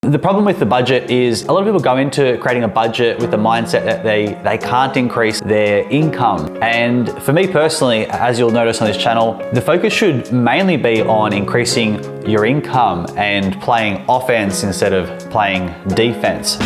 The problem with the budget is a lot of people go into creating a budget with the mindset that they can't increase their income. And for me personally, as you'll notice on this channel, the focus should mainly be on increasing your income and playing offense instead of playing defense.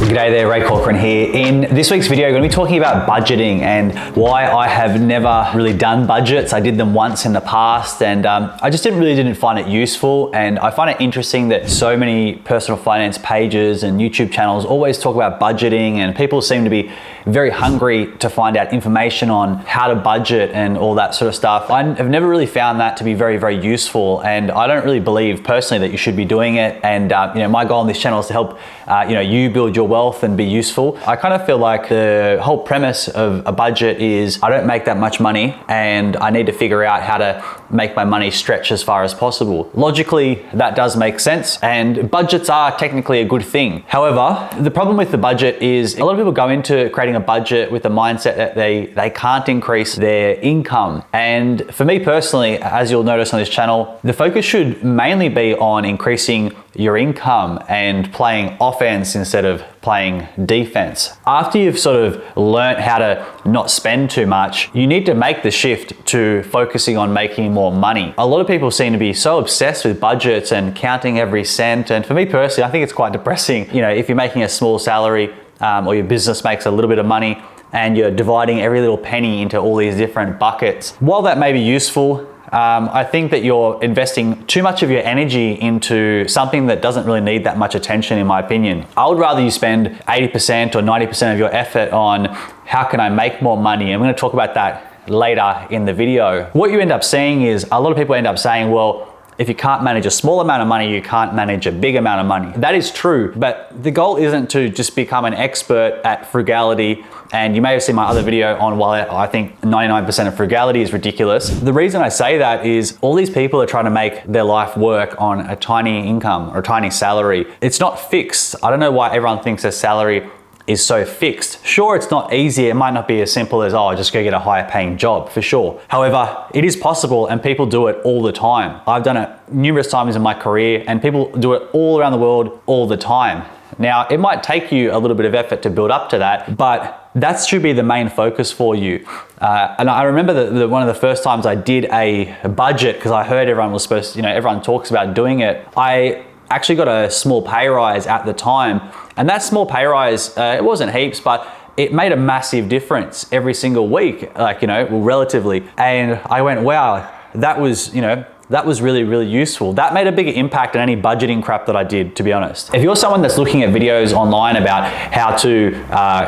G'day there, Ray Corcoran here. In this week's video, I'm going to be talking about budgeting and why I have never really done budgets. I did them once in the past and I just didn't find it useful. And I find it interesting that so many personal finance pages and YouTube channels always talk about budgeting, and people seem to be very hungry to find out information on how to budget and all that sort of stuff. I have never really found that to be very, very useful, and I don't really believe personally that you should be doing it. And my goal on this channel is to help you build your wealth and be useful. I kind of feel like the whole premise of a budget is I don't make that much money and I need to figure out how to make my money stretch as far as possible. Logically, that does make sense, and budgets are technically a good thing. However, the problem with the budget is a lot of people go into creating a budget with the mindset that they can't increase their income. And for me personally, as you'll notice on this channel, the focus should mainly be on increasing your income and playing offense instead of playing defense. After you've sort of learned how to not spend too much, you need to make the shift to focusing on making more money. A lot of people seem to be so obsessed with budgets and counting every cent. And for me personally, I think it's quite depressing. If you're making a small salary or your business makes a little bit of money and you're dividing every little penny into all these different buckets. While that may be useful, I think that you're investing too much of your energy into something that doesn't really need that much attention, in my opinion. I would rather you spend 80% or 90% of your effort on how can I make more money. I'm going to talk about that later in the video. What you end up seeing is a lot of people end up saying, well, if you can't manage a small amount of money, you can't manage a big amount of money. That is true, but the goal isn't to just become an expert at frugality. And you may have seen my other video on why I think 99% of frugality is ridiculous. The reason I say that is all these people are trying to make their life work on a tiny income or a tiny salary. It's not fixed. I don't know why everyone thinks their salary is so fixed. Sure, it's not easy. It might not be as simple as, oh, just go get a higher paying job, for sure. However, it is possible and people do it all the time. I've done it numerous times in my career and people do it all around the world all the time. Now, it might take you a little bit of effort to build up to that, but that should be the main focus for you. And I remember that one of the first times I did a budget, because I heard everyone was supposed to, everyone talks about doing it. I actually got a small pay rise at the time. And that small pay rise, it wasn't heaps, but it made a massive difference every single week, relatively. And I went, wow, that was really, really useful. That made a bigger impact than any budgeting crap that I did, to be honest. If you're someone that's looking at videos online about how to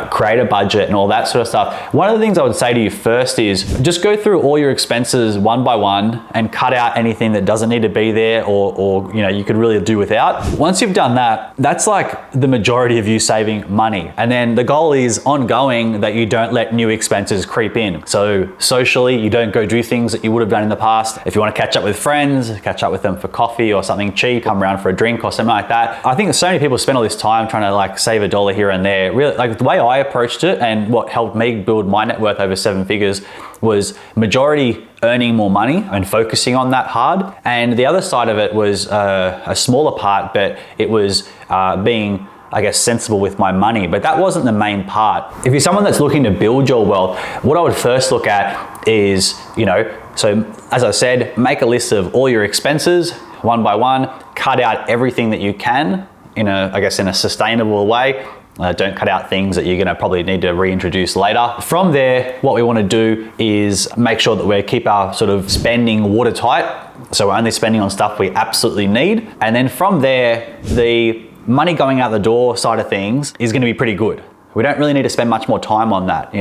create a budget and all that sort of stuff, one of the things I would say to you first is just go through all your expenses one by one and cut out anything that doesn't need to be there or you could really do without. Once you've done that, that's like the majority of you saving money. And then the goal is ongoing that you don't let new expenses creep in. So socially, you don't go do things that you would have done in the past. If you want to catch up with friends, catch up with them for coffee or something cheap, come around for a drink or something like that. I think so many people spend all this time trying to save a dollar here and there. Really, the way I approached it and what helped me build my net worth over 7 figures was majority earning more money and focusing on that hard. And the other side of it was a smaller part, but it was being sensible with my money, but that wasn't the main part. If you're someone that's looking to build your wealth, what I would first look at is, so as I said, make a list of all your expenses one by one, cut out everything that you can in a sustainable way. Don't cut out things that you're gonna probably need to reintroduce later. From there, what we wanna do is make sure that we keep our sort of spending watertight. So we're only spending on stuff we absolutely need. And then from there, the money going out the door side of things is gonna be pretty good. We don't really need to spend much more time on that,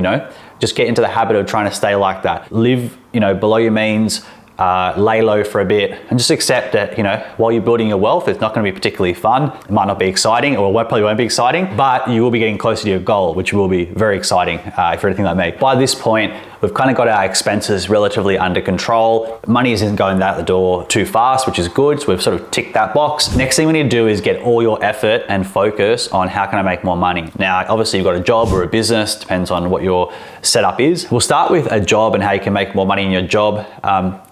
Just get into the habit of trying to stay like that. Live, below your means, lay low for a bit, and just accept that, while you're building your wealth, it's not gonna be particularly fun. It might not be exciting, or probably won't be exciting, but you will be getting closer to your goal, which will be very exciting if you're anything like me. By this point, we've kind of got our expenses relatively under control. Money isn't going out the door too fast, which is good. So we've sort of ticked that box. Next thing we need to do is get all your effort and focus on how can I make more money. Now, obviously you've got a job or a business, depends on what your setup is. We'll start with a job and how you can make more money in your job.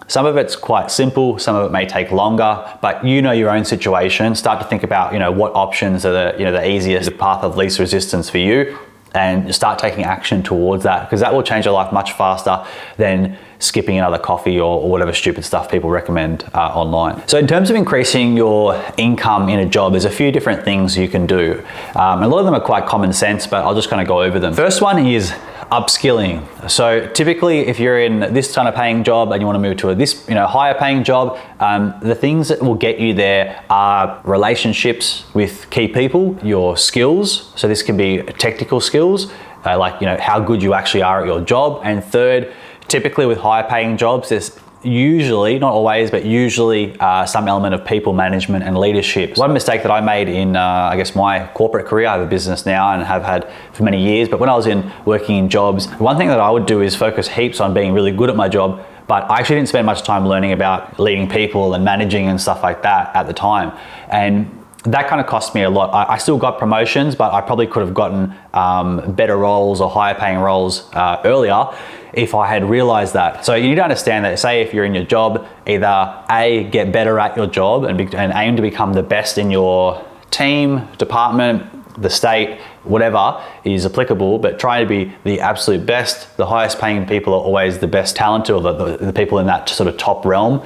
Some of it's quite simple, some of it may take longer, but you know your own situation. Start to think about, what options are the easiest, the path of least resistance for you, and start taking action towards that, because that will change your life much faster than skipping another coffee or whatever stupid stuff people recommend online. So in terms of increasing your income in a job, there's a few different things you can do. A lot of them are quite common sense, but I'll just kind of go over them. First one is upskilling. So typically if you're in this kind of paying job and you want to move to this higher paying job, the things that will get you there are relationships with key people, your skills. So this can be technical skills, like how good you actually are at your job. And third, typically with higher paying jobs, there's usually, not always, but usually some element of people management and leadership. One mistake that I made in, my corporate career, I have a business now and have had for many years, but when I was working in jobs, one thing that I would do is focus heaps on being really good at my job, but I actually didn't spend much time learning about leading people and managing and stuff like that at the time. And that kind of cost me a lot. I still got promotions, but I probably could have gotten better roles or higher paying roles earlier if I had realized that. So you need to understand that, say if you're in your job, either A, get better at your job and aim to become the best in your team, department, the state, whatever is applicable, but try to be the absolute best. The highest paying people are always the best talented, or the people in that sort of top realm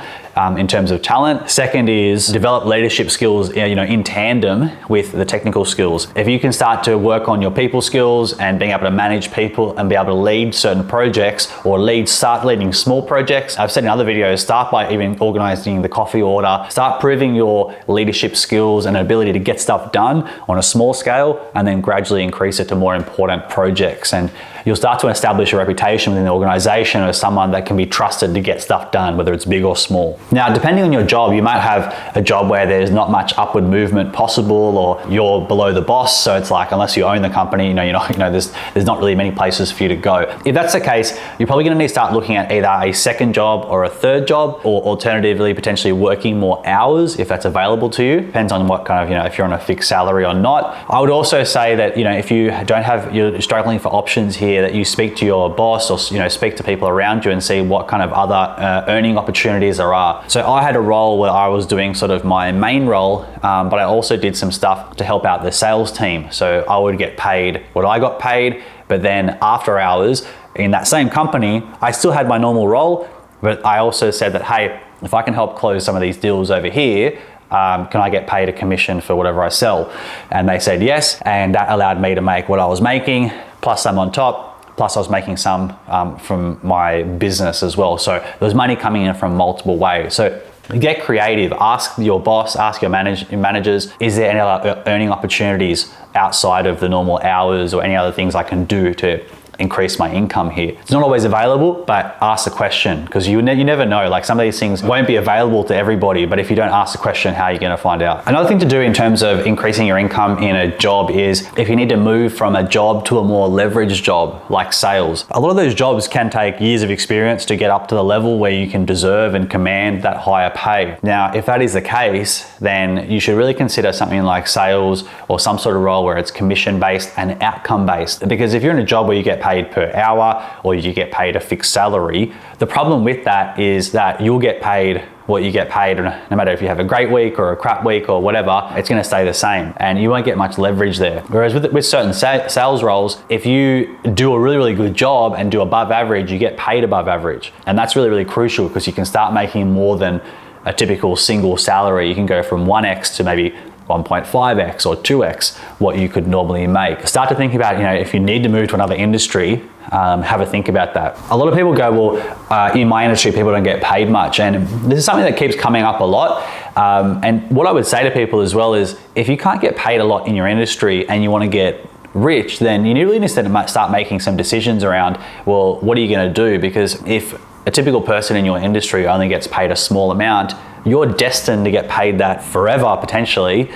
in terms of talent. Second is develop leadership skills in tandem with the technical skills. If you can start to work on your people skills and being able to manage people and be able to lead certain projects or start leading small projects. I've said in other videos, start by even organizing the coffee order, start proving your leadership skills and ability to get stuff done on a small scale, and then gradually increase it to more important projects. And you'll start to establish a reputation within the organization as someone that can be trusted to get stuff done, whether it's big or small. Now, depending on your job, you might have a job where there's not much upward movement possible, or you're below the boss. So it's like, unless you own the company, there's not really many places for you to go. If that's the case, you're probably going to need to start looking at either a second job or a third job, or alternatively, potentially working more hours if that's available to you. Depends on what kind of, if you're on a fixed salary or not. I would also say that, if you're struggling for options here, that you speak to your boss or speak to people around you and see what kind of other earning opportunities there are. So I had a role where I was doing sort of my main role, but I also did some stuff to help out the sales team. So I would get paid what I got paid, but then after hours in that same company, I still had my normal role, but I also said that, hey, if I can help close some of these deals over here, can I get paid a commission for whatever I sell? And they said yes, and that allowed me to make what I was making, plus some on top, plus I was making some from my business as well. So there was money coming in from multiple ways. So get creative, ask your boss, ask your managers, is there any other earning opportunities outside of the normal hours or any other things I can do to increase my income here? It's not always available, but ask the question, because you never know. Like, some of these things won't be available to everybody, but if you don't ask the question, how are you going to find out? Another thing to do in terms of increasing your income in a job is if you need to move from a job to a more leveraged job like sales. A lot of those jobs can take years of experience to get up to the level where you can deserve and command that higher pay. Now, if that is the case, then you should really consider something like sales or some sort of role where it's commission based and outcome based. Because if you're in a job where you get paid per hour or you get paid a fixed salary, the problem with that is that you'll get paid what you get paid, no matter if you have a great week or a crap week or whatever, it's going to stay the same and you won't get much leverage there. Whereas with certain sales roles, if you do a really, really good job and do above average, you get paid above average. And that's really, really crucial, because you can start making more than a typical single salary. You can go from 1x to maybe 1.5x or 2x what you could normally make. Start to think about, if you need to move to another industry, have a think about that. A lot of people go, well, in my industry, people don't get paid much. And this is something that keeps coming up a lot. And what I would say to people as well is, if you can't get paid a lot in your industry and you want to get rich, then you really need to start making some decisions around, well, what are you going to do? Because if a typical person in your industry only gets paid a small amount, you're destined to get paid that forever, potentially,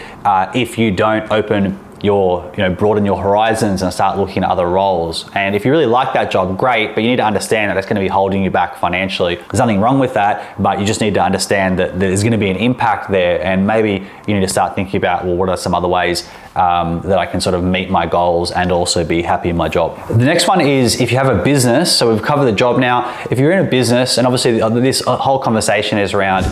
if you don't open broaden your horizons and start looking at other roles. And if you really like that job, great, but you need to understand that it's going to be holding you back financially. There's nothing wrong with that, but you just need to understand that there's going to be an impact there, and maybe you need to start thinking about, well, what are some other ways that I can sort of meet my goals and also be happy in my job. The next one is if you have a business. So we've covered the job now. If you're in a business, and obviously this whole conversation is around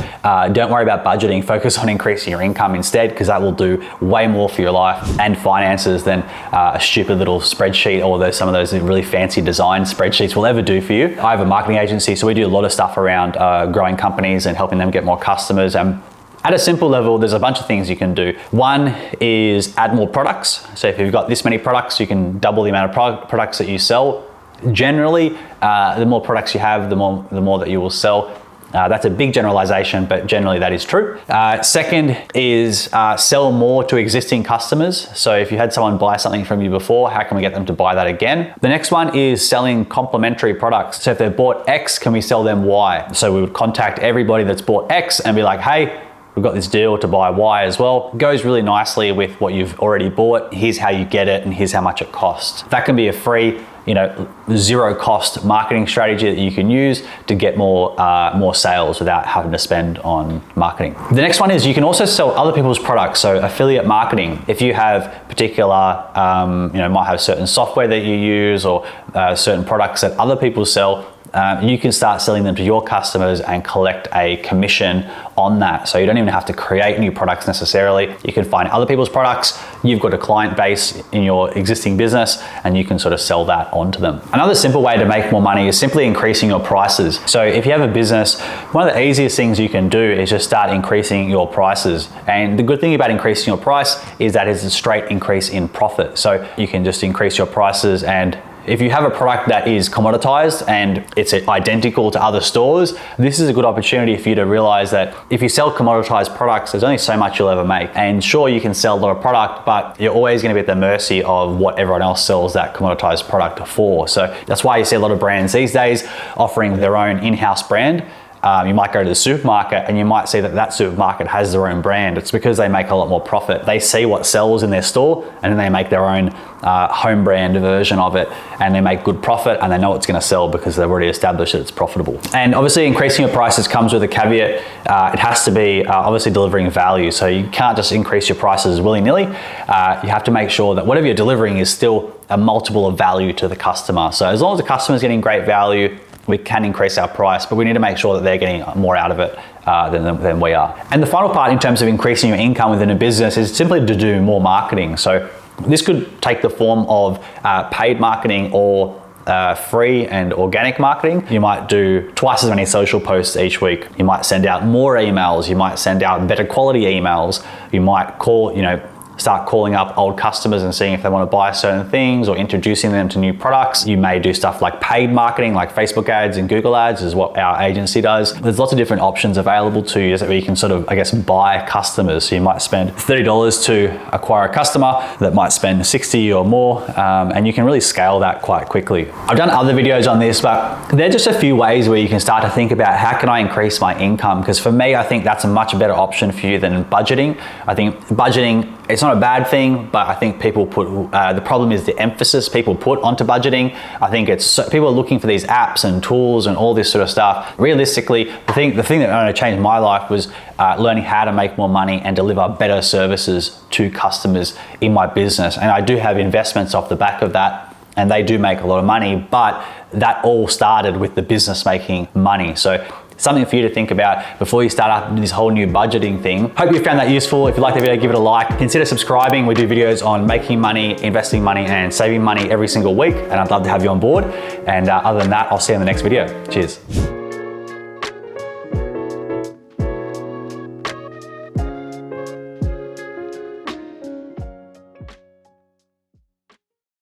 don't worry about budgeting, focus on increasing your income instead, because that will do way more for your life and finances than a stupid little spreadsheet or some of those really fancy design spreadsheets will ever do for you. I have a marketing agency, so we do a lot of stuff around growing companies and helping them get more customers. At a simple level, there's a bunch of things you can do. One is add more products. So if you've got this many products, you can double the amount of products that you sell. Generally, the more products you have, the more that you will sell. That's a big generalization, but generally that is true. Second is sell more to existing customers. So if you had someone buy something from you before, how can we get them to buy that again? The next one is selling complementary products. So if they've bought X, can we sell them Y? So we would contact everybody that's bought X and be like, hey, we've got this deal to buy Y as well. It goes really nicely with what you've already bought. Here's how you get it and here's how much it costs. That can be a free, zero cost marketing strategy that you can use to get more sales without having to spend on marketing. The next one is you can also sell other people's products. So affiliate marketing. If you have particular, might have certain software that you use or certain products that other people sell, you can start selling them to your customers and collect a commission on that. So you don't even have to create new products necessarily. You can find other people's products. You've got a client base in your existing business and you can sort of sell that onto them. Another simple way to make more money is simply increasing your prices. So if you have a business, one of the easiest things you can do is just start increasing your prices. And the good thing about increasing your price is that it's a straight increase in profit. So you can just increase your prices, and if you have a product that is commoditized and it's identical to other stores, this is a good opportunity for you to realize that if you sell commoditized products, there's only so much you'll ever make. And sure, you can sell a lot of product, but you're always going to be at the mercy of what everyone else sells that commoditized product for. So that's why you see a lot of brands these days offering their own in-house brand. You might go to the supermarket and you might see that supermarket has their own brand. It's because they make a lot more profit. They see what sells in their store and then they make their own home brand version of it, and they make good profit and they know it's going to sell because they've already established that it's profitable. And obviously increasing your prices comes with a caveat. It has to be obviously delivering value. So you can't just increase your prices willy-nilly. You have to make sure that whatever you're delivering is still a multiple of value to the customer. So as long as the customer's getting great value, we can increase our price, but we need to make sure that they're getting more out of it than we are. And the final part in terms of increasing your income within a business is simply to do more marketing. So this could take the form of paid marketing or free and organic marketing. You might do twice as many social posts each week. You might send out more emails. You might send out better quality emails. You might start calling up old customers and seeing if they want to buy certain things or introducing them to new products. You may do stuff like paid marketing, like Facebook ads and Google ads is what our agency does. There's lots of different options available to you where you can sort of, buy customers. So you might spend $30 to acquire a customer that might spend $60 or more, and you can really scale that quite quickly. I've done other videos on this, but they're just a few ways where you can start to think about how can I increase my income? Because for me, I think that's a much better option for you than budgeting. I think budgeting, it's not a bad thing, but I think people put, the problem is the emphasis people put onto budgeting. I think people are looking for these apps and tools and all this sort of stuff. Realistically, the thing that changed my life was learning how to make more money and deliver better services to customers in my business. And I do have investments off the back of that, and they do make a lot of money, but that all started with the business making money. So something for you to think about before you start up this whole new budgeting thing. Hope you found that useful. If you liked the video, give it a like. Consider subscribing. We do videos on making money, investing money, and saving money every single week, and I'd love to have you on board. And other than that, I'll see you in the next video. Cheers.